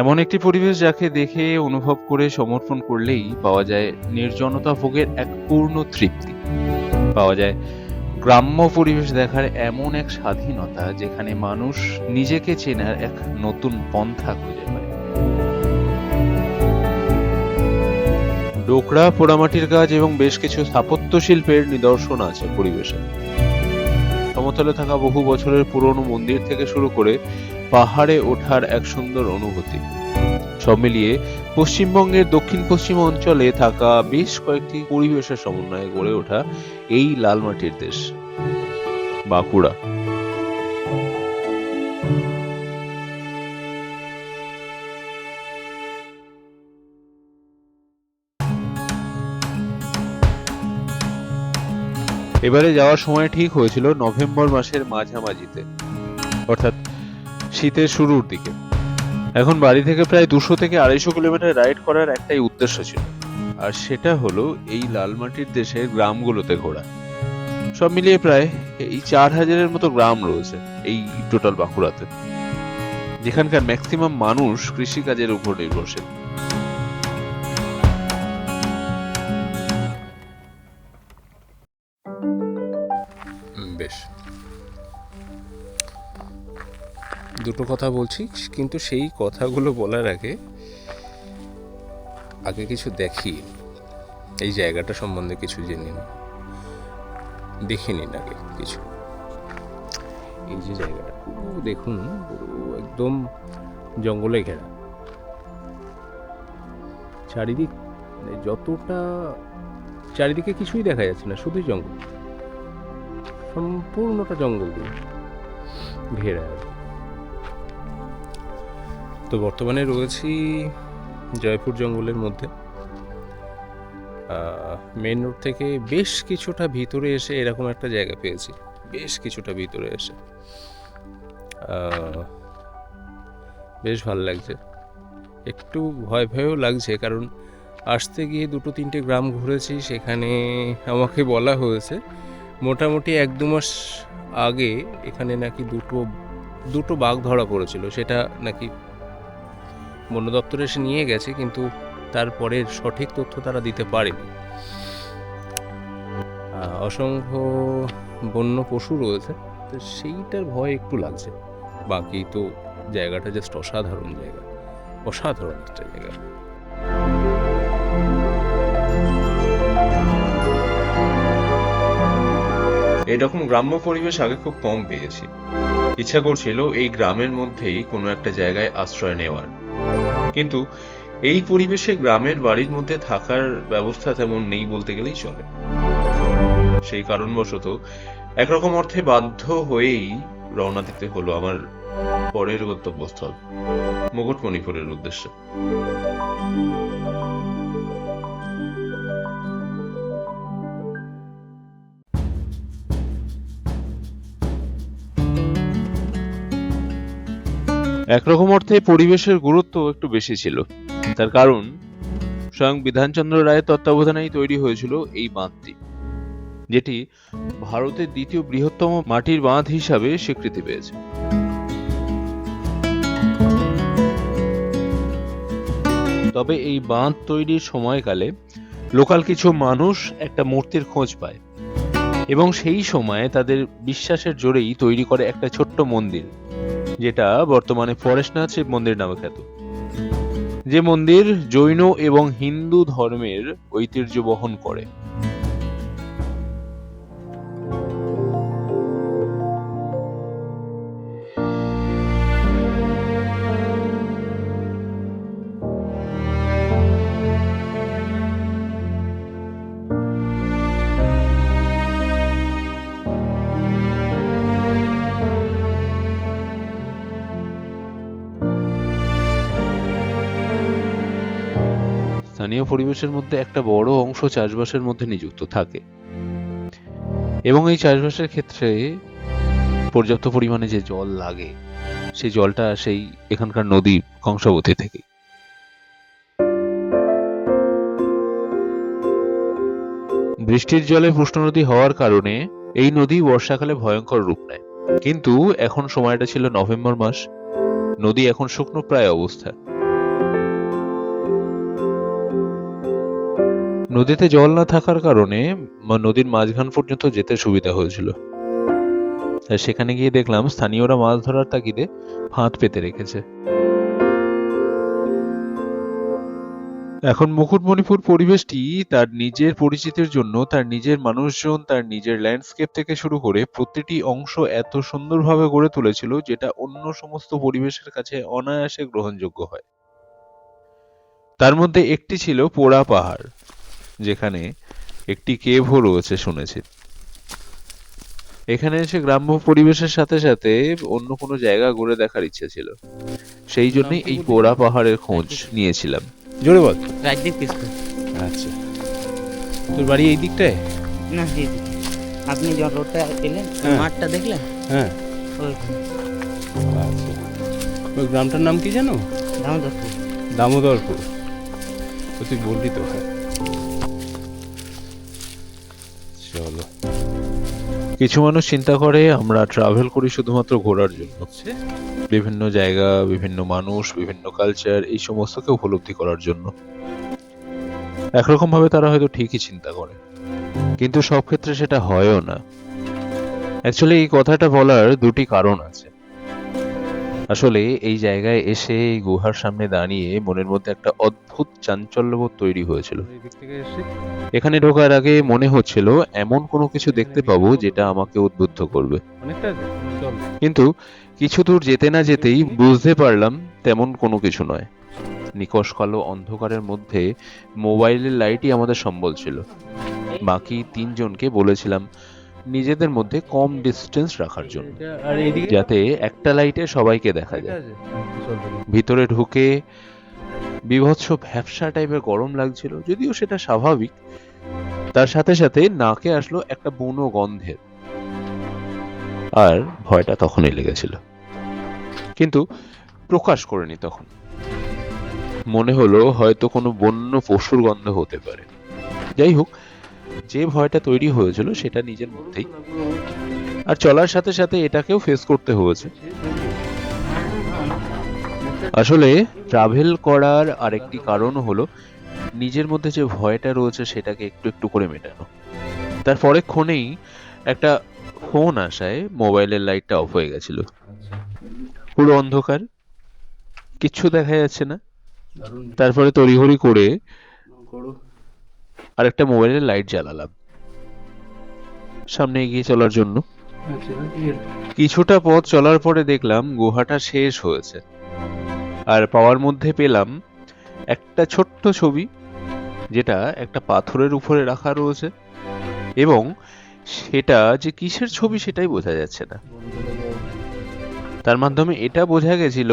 এমন একটি পরিবেশ যাকে দেখে অনুভব করে সমর্পণ করলেই পাওয়া যায় নির্জনতা ভোগের এক পূর্ণ তৃপ্তি। পাওয়া যায় গ্রাম্য পরিবেশ দেখার এমন এক স্বাধীনতা যেখানে মানুষ নিজেকে চেনার এক নতুন পন্থা খুঁজে পায়। ডোকরা, পোড়ামাটির কাজ এবং বেশ কিছু স্থাপত্য শিল্পের নিদর্শন আছে পরিবেশে। সমতলে থাকা বহু বছরের পুরনো মন্দির থেকে শুরু করে পাহাড়ে ওঠার এক সুন্দর অনুভূতি, সব মিলিয়ে পশ্চিমবঙ্গের দক্ষিণ পশ্চিম অঞ্চলে থাকা বেশ কয়েকটি পরিবেশের সমন্বয়ে গড়ে ওঠা এই লাল মাটির দেশ বাঁকুড়া। এবারে যাওয়ার সময় ঠিক হয়েছিল নভেম্বর মাসের মাঝামাঝিতে, অর্থাৎ শীতের শুরুর দিকে। এখন বাড়ি থেকে প্রায় 200 থেকে 250 কিলোমিটার রাইড করার একটাই উদ্দেশ্য ছিল, আর সেটা হলো এই লালমাটির দেশের গ্রামগুলোতে ঘোরা। সব মিলিয়ে প্রায় এই 4000-এর মতো গ্রাম রয়েছে এই টোটাল বাঁকুড়াতে, যেখানকার ম্যাক্সিমাম মানুষ কৃষিকাজের উপর নির্ভরশীল। বেশ, দুটো কথা বলছি, কিন্তু সেই কথাগুলো বলার আগে কিছু দেখি, এই জায়গাটা সম্বন্ধে কিছু জেনে নিন, দেখে নিন আগে কিছু। এই যে জায়গাটা পুরো দেখুন, পুরো একদম জঙ্গলে ঘেরা, চারিদিকে কিছুই দেখা যাচ্ছে না, শুধুই জঙ্গল, সম্পূর্ণটা জঙ্গল দিয়ে ঘেরা। তো বর্তমানে রয়েছি জয়পুর জঙ্গলের মধ্যে। মেন রোড থেকে বেশ কিছুটা ভিতরে এসে এরকম একটা জায়গা পেয়েছি, বেশ কিছুটা ভিতরে এসে বেশ ভালো লাগছে। একটু ভয়ও লাগছে, কারণ আসতে গিয়ে 2-3টে গ্রাম ঘুরেছি, সেখানে আমাকে বলা হয়েছে মোটামুটি 1-2 মাস আগে এখানে নাকি দুটো বাঘ ধরা পড়েছিল। সেটা নাকি বন দপ্তরে এসে নিয়ে গেছে, কিন্তু তারপরে সঠিক তথ্য তারা দিতে পারেনি। অসংখ্য বন্য পশু রয়েছে, তো সেইটার ভয় একটু লাগছে। বাকি তো জায়গাটা জাস্ট অসাধারণ জায়গা, অসাধারণ একটা জায়গা। এরকম গ্রাম্য পরিবেশ আগে খুব কম পেয়েছি। ইচ্ছা করছিল এই গ্রামের মধ্যেই কোনো একটা জায়গায় আশ্রয় নেওয়ার, কিন্তু এই পরিবেশে গ্রামের বাড়ির মধ্যে থাকার ব্যবস্থা তেমন নেই বলতে গেলেই চলে। সেই কারণবশত একরকম অর্থে বাধ্য হয়েই রওনা দিতে হলো আমার পরের গন্তব্যস্থল মুকুটমণিপুরের উদ্দেশ্যে। একরকম অর্থে পরিবেশের গুরুত্ব একটু বেশি ছিল। তার কারণ স্বয়ং বিধানচন্দ্র রায়ের তত্ত্বাবধানেই তৈরি হয়েছিল এই বাঁধটি, যেটি ভারতের দ্বিতীয় বৃহত্তম মাটির বাঁধ হিসাবে স্বীকৃতি পেয়েছে। তবে এই বাঁধ তৈরির সময়কালে লোকাল কিছু মানুষ একটা মূর্তির খোঁজ পায় এবং সেই সময় তাদের বিশ্বাসের জোরেই তৈরি করে একটা ছোট্ট মন্দির, যেটা বর্তমানে ফরেস্টনাথ শিব মন্দির নামে খ্যাত। যে মন্দির জৈন এবং হিন্দু ধর্মের ঐতিহ্য বহন করে। স্থানীয় পরিবেশের মধ্যে একটা বড় অংশ চাষবাসের মধ্যে নিযুক্ত থাকে এবং এই চাষবাসের ক্ষেত্রে পর্যাপ্ত পরিমাণে যে জল লাগে সেই জলটা সেই এখানকার নদী কংসাবতী থেকে। বৃষ্টির জলে পুষ্ট নদী হওয়ার কারণে এই নদী বর্ষাকালে ভয়ঙ্কর রূপ নেয়, কিন্তু এখন সময়টা ছিল নভেম্বর মাস, নদী এখন শুকনো প্রায় অবস্থা। নদীতে জল না থাকার কারণে নদীর মাঝখান পর্যন্ত যেতে সুবিধা হয়েছিল। সেখানে গিয়ে দেখলাম স্থানীয়রা মাছ ধরার তাগিদে ফাঁদ পেতে রেখেছে। এখন মুকুটমণিপুর পরিবেশটি তার নিজের পরিচিতির জন্য তার নিজের মানুষজন, তার নিজের ল্যান্ডস্কেপ থেকে শুরু করে প্রতিটি অংশ এত সুন্দরভাবে গড়ে তুলেছিল যেটা অন্য সমস্ত পরিবেশের কাছে অনায়াসে গ্রহণযোগ্য হয়। তার মধ্যে একটি ছিল পোড়া পাহাড়, যেখানে একটি কেভও রয়েছে শুনেছি। এখানে এসে গ্রাম্য পরিবেশের সাথে সাথে অন্য কোনো জায়গা ঘুরে দেখার ইচ্ছে ছিল, সেই জন্যই এই পোড়া পাহাড়ের খোঁজ নিয়েছিলাম। জোরে বল। রাজদীপ কিসকর। আচ্ছা, তোর বাড়ি এই দিকটায়? না, এই দিকে। আপনি যখন রোডটা এলেন, হ্যাঁ। মাঠটা দেখলেন? হ্যাঁ। ওইখানে। আচ্ছা, ওই গ্রামটার নাম কি জানো? দামোদরপুর। দামোদরপুর। তো তুই বললি তো। চলো। কিছু মানুষ চিন্তা করে আমরা ট্রাভেল করি শুধুমাত্র ঘোরার জন্য, বিভিন্ন জায়গা, বিভিন্ন মানুষ, বিভিন্ন কালচার, এই সমস্তকে উপলব্ধি করার জন্য। একরকম ভাবে তারা হয়তো ঠিকই চিন্তা করে, কিন্তু সব ক্ষেত্রে সেটা হয়ও না। অ্যাকচুয়ালি এই কথাটা বলার দুটি কারণ আছে। আসলে এই জায়গায় এসে এই গুহার সামনে দাঁড়িয়ে মনের মধ্যে একটা অদ্ভুত চাঞ্চল্যবোধ তৈরি হয়েছিল। এই দিক থেকে এসে এখানে ঢোকার আগে মনে হচ্ছিল এমন কোনো কিছু দেখতে পাবো যেটা আমাকে উদ্বুদ্ধ করবে, অনেকটা চল। কিন্তু কিছু দূর যেতে না যেতেই বুঝতে পারলাম তেমন কোনো কিছু নয়। নিকষ কালো অন্ধকারের মধ্যে মোবাইলের লাইটই আমাদের সম্বল ছিল। বাকি তিনজনকে বলেছিলাম নিজেদের মধ্যে কম ডিস্টেন্স রাখার জন্য, আর এইদিকে যাতে একটা লাইটে সবাইকে দেখা যায়। চল। ভিতরে ঢুকে বিভৎস ভ্যাপসা টাইপের গরম লাগছিল, যদিও সেটা স্বাভাবিক। তার সাথে সাথে নাকে আসলো একটা বুনো গন্ধের, আর ভয়টা তখনই লেগেছিল, কিন্তু প্রকাশ করিনি তখন। মনে হলো হয়তো কোনো বন্য পশুর গন্ধ হতে পারে। যাই হোক, যে ভয়টা তৈরি হয়েছিল সেটা নিজের মধ্যেই, আর চলার সাথে সাথে এটাকেও ফেস করতে হয়েছে। আসলে ট্রাভেল করার আরেকটি কারণ হলো নিজের মধ্যে যে ভয়টা রয়েছে সেটাকে একটু একটু করে মেটানো। তার পরেক্ষণেই একটা ফোন আসায় মোবাইলের লাইটটা অফ হয়ে গেছিল। পুরো অন্ধকার, কিচ্ছু দেখা যাচ্ছে না। তারপরে তড়িঘড়ি করে আরেকটা মোবাইলের লাইট জ্বালালাম সামনে এগিয়ে চলার জন্য। কিছুটা পথ চলার পরে দেখলাম গুহাটা শেষ হয়েছে, আর পাওয়ার মধ্যে পেলাম একটা ছোট্ট ছবি, যেটা একটা পাথরের উপরে রাখা রয়েছে, এবং সেটা যে কিসের ছবি সেটাই বোঝা যাচ্ছে না। তার মাধ্যমে এটা বোঝা গেছিল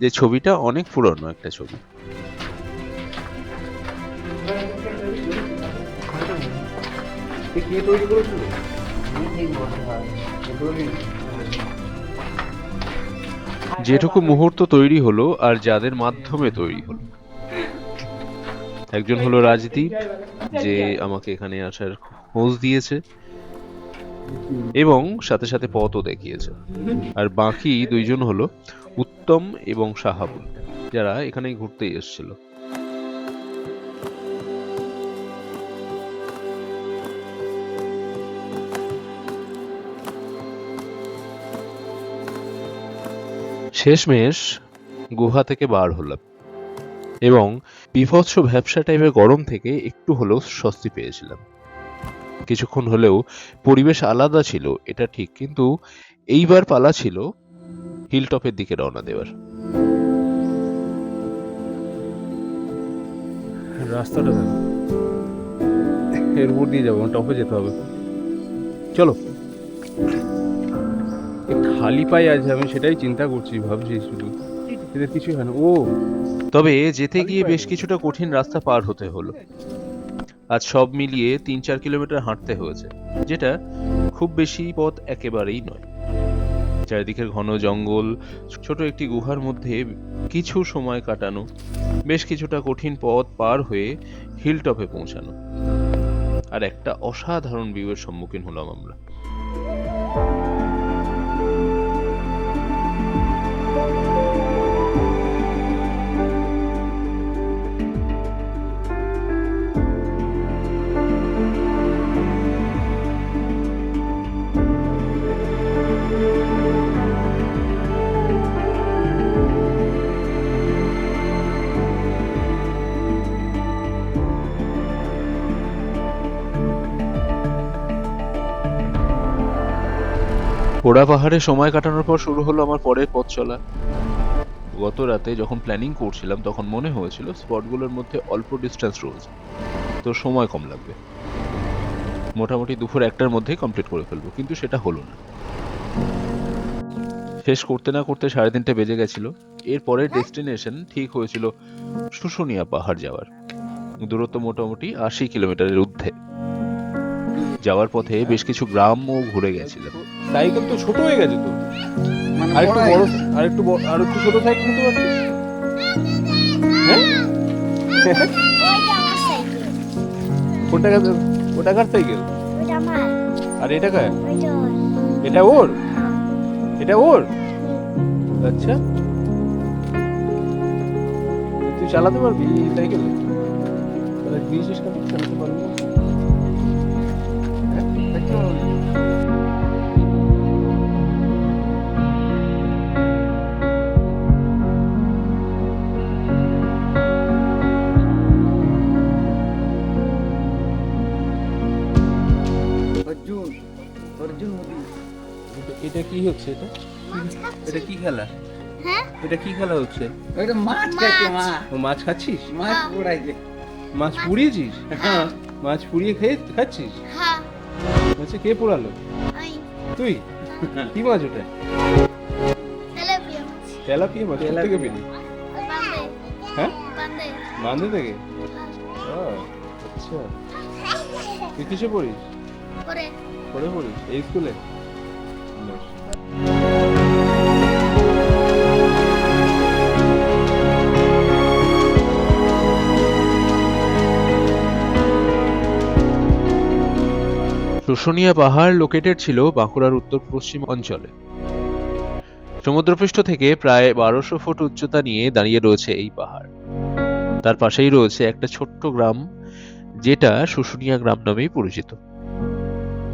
যে ছবিটা অনেক পুরনো একটা ছবি। যেটুকু মুহূর্ত তৈরি হলো আর যাদের মাধ্যমে তৈরি হলো, একজন হলো রাজদীপ, যে আমাকে এখানে আসার খোঁজ দিয়েছে এবং সাথে সাথে পথও দেখিয়েছে, আর বাকি দুইজন হলো উত্তম এবং শাহাবুল, যারা এখানে ঘুরতেই এসেছিল। শেষমেশ গুহা থেকে বার হলাম এবং বিভৎস ভ্যাপসা টাইপের গরম থেকে একটু হলেও স্বস্তি পেয়েছিলাম। কিছুক্ষণ হলেও পরিবেশ আলাদা ছিল এটা ঠিক, কিন্তু এইবার পালা ছিল হিলটপের দিকে রওনা দেওয়ার। রাস্তাটা দেখো, এর উপর দিয়ে যাবো, টপে যেতে হবে। চলো। এ খালি পায়ে আছে, আমি সেটাই চিন্তা করছি, ভাবছি শুধু এদের কিছুই হয় না। ও তবে যেতে গিয়ে বেশ কিছুটা কঠিন রাস্তা পার হতে হলো। আজ সব মিলিয়ে 3-4 কিলোমিটার হাঁটতে হয়েছে, যেটা খুব বেশি পথ একেবারেই নয়। চারিদিকের ঘন জঙ্গল, ছোট একটি গুহার মধ্যে কিছু সময় কাটানো, বেশ কিছুটা কঠিন পথ পার হয়ে হিলটপে পৌঁছানো, আর একটা অসাধারণ ভিউয়ের সম্মুখীন হলাম আমরা। পোড়া পাহাড়ে সময় কাটানোর পর শুরু হলো আমার পরের পথ চলা। গত রাতে যখন প্ল্যানিং করছিলাম তখন মনে হয়েছিল স্পটগুলোর মধ্যে অল্প ডিস্টেন্স রয়েছে, তো সময় কম লাগবে, মোটামুটি দুপুর 1টার মধ্যেই কমপ্লিট করে ফেলবো, কিন্তু সেটা হলো না। শেষ করতে না করতে 3:30 বেজে গেছিল। এরপরের ডেস্টিনেশন ঠিক হয়েছিল শুশুনিয়া পাহাড় যাওয়ার। দূরত্ব মোটামুটি 80 কিলোমিটারের ঊর্ধ্বে। যাওয়ার পথে বেশ কিছু গ্রামও ঘুরে গেছিলাম। সাইকেল তো ছোট হয়ে গেছে তো, মানে আরেকটু বড় বড়, হয়েছে। আরেকটু ছোট সাইকেল নিতে পারছিস? হ্যাঁ ওইটা আমার সাইকেল, কোনটা ওটা কার সাইকেল? ওইটা আমার, আর এটা কার? ওইটা ওর। এটা ওর? এটা ওর? আচ্ছা, তুই চালাতে পারবি এই সাইকেল? তাহলে দিয়েছিস কেন, চালাতে পারবি না? হ্যাঁ? অর্জুন অর্জুন এটা কি হচ্ছে? এটা কি খেলা? হ্যাঁ? এটা কি খেলা হচ্ছে? ওইটা মাছ খাইছে, মাছ ও মাছ খাচ্ছিস? মাছ পুরাইছে। মাছ পুড়িয়েছিস? হ্যাঁ মাছ পুড়িয়ে খাচ্ছিস? হ্যাঁ, আচ্ছা, কে পোড়ালো? আমি তুই? কি মাছ ওটা? তেলাপিয়া মাছ। তেলাপিয়া মাছ? কোথা থেকে পেলি? বান্দে, হ্যাঁ, বান্দে। বান্ধে থেকে? হ্যাঁ, ও, আচ্ছা। তুই কিসে পড়িস? করে পড়ে পড়িস এই স্কুলে? বেশ। শুশুনিয়া পাহাড় লোকেটেড ছিল বাঁকুড়ার উত্তর পশ্চিম অঞ্চলে। সমুদ্রপৃষ্ঠ থেকে প্রায় 1200 ফুট উচ্চতা নিয়ে দাঁড়িয়ে রয়েছে এই পাহাড়। তার পাশেই রয়েছে একটা ছোট্ট গ্রাম, যেটা শুশুনিয়া গ্রাম নামেই পরিচিত,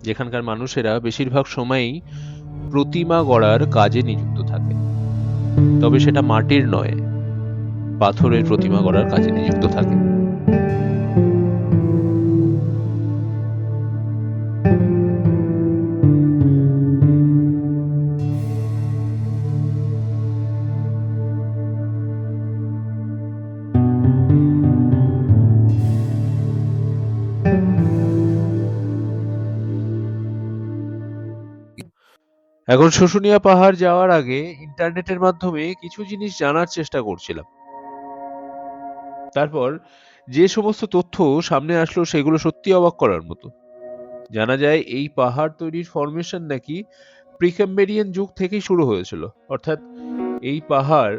যেখানকার মানুষেরা বেশিরভাগ সময়ই প্রতিমা গড়ার কাজে নিযুক্ত থাকে। তবে সেটা মাটির নয়, পাথরের প্রতিমা গড়ার কাজে নিযুক্ত থাকে। এখন শুশুনিয়া পাহাড় যাওয়ার আগে ইন্টারনেটের মাধ্যমে কিছু জিনিস জানার চেষ্টা করছিলাম। তারপর যে সমস্ত তথ্য সামনে আসলো সেগুলো সত্যি অবাক করার মতো। জানা যায় এই পাহাড় তৈরির ফরমেশন নাকি প্রিক্যাম্বেরিয়ান যুগ থেকেই শুরু হয়েছিল, অর্থাৎ এই পাহাড়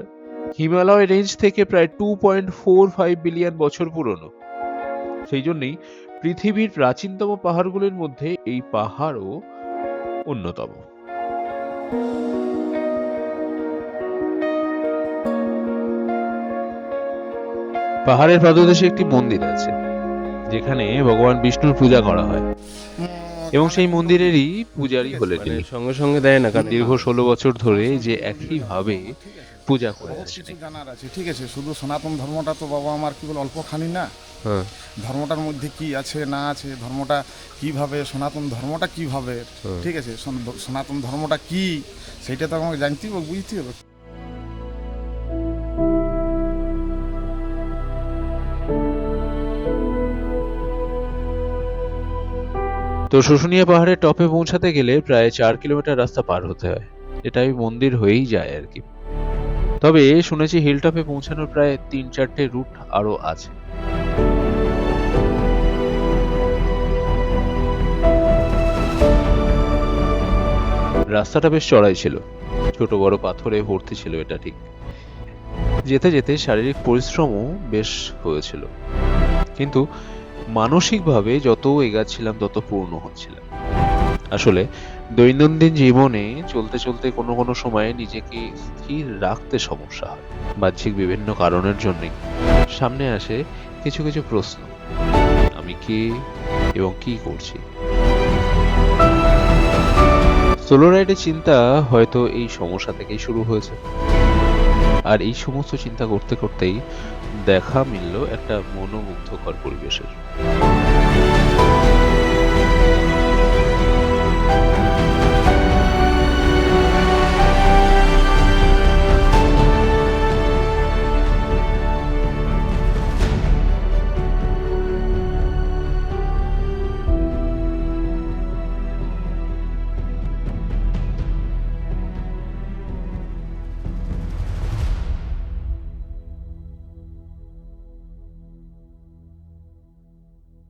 হিমালয় রেঞ্জ থেকে প্রায় 2.45 বিলিয়ন বছর পুরনো। সেই জন্যই পৃথিবীর প্রাচীনতম পাহাড়গুলির মধ্যে এই পাহাড়ও অন্যতম। পাহাড়ের পাদদেশে একটি মন্দির আছে, যেখানে ভগবান বিষ্ণুর পূজা করা হয়। এবং সেই মন্দিরেরই পূজারি হলেন মানে তিনি। সঙ্গে সঙ্গে দেয় না কারণ দীর্ঘ 16 বছর ধরে যে একইভাবে পূজা করে বহুত আসছেন। কিছু জানার আছে, ঠিক আছে। শুধু সনাতন ধর্মটা তো বাবা আমার কি বল অল্পখানি না। হ্যাঁ ধর্মটার মধ্যে কি আছে না আছে, ধর্মটা কিভাবে, সনাতন ধর্মটা কিভাবে, ঠিক আছে। সনাতন ধর্মটা কি সেইটা তো আমাকে জানতেই হবে, বুঝতে হবে। তো শুশুনিয়া পাহাড়ের টপে পৌঁছাতে গেলে প্রায় 4 কিলোমিটার রাস্তা পার হতে হয়। এটাই মন্দির হয়েই যায় আর কি। তবে শুনেছি হিলটপে পৌঁছানোর প্রায় 3-4টে রুট আরো আছে। রাস্তাটা বেশ চড়াই ছিল, ছোট বড় পাথরে ভর্তি ছিল, এটা ঠিক। যেতে যেতে শারীরিক পরিশ্রমও বেশ হয়েছিল, কিন্তু মানসিকভাবে যত এগাচ্ছিলাম তত পূর্ণ হচ্ছিলাম। আসলে দৈনন্দিন জীবনে চলতে চলতে কোনো কোনো সময়ে নিজেকে স্থির রাখতে সমস্যা হয়। বাহ্যিক বিভিন্ন কারণের জন্যই সামনে আসে কিছু কিছু প্রশ্ন। আমি কে এবং কি করছি? সোলো রাইডের চিন্তা হয়তো এই সমস্যা থেকেই শুরু হয়েছে। আর এই সমস্ত চিন্তা করতে করতেই দেখা মিলল একটা মনোমুগ্ধকর পরিবেশের।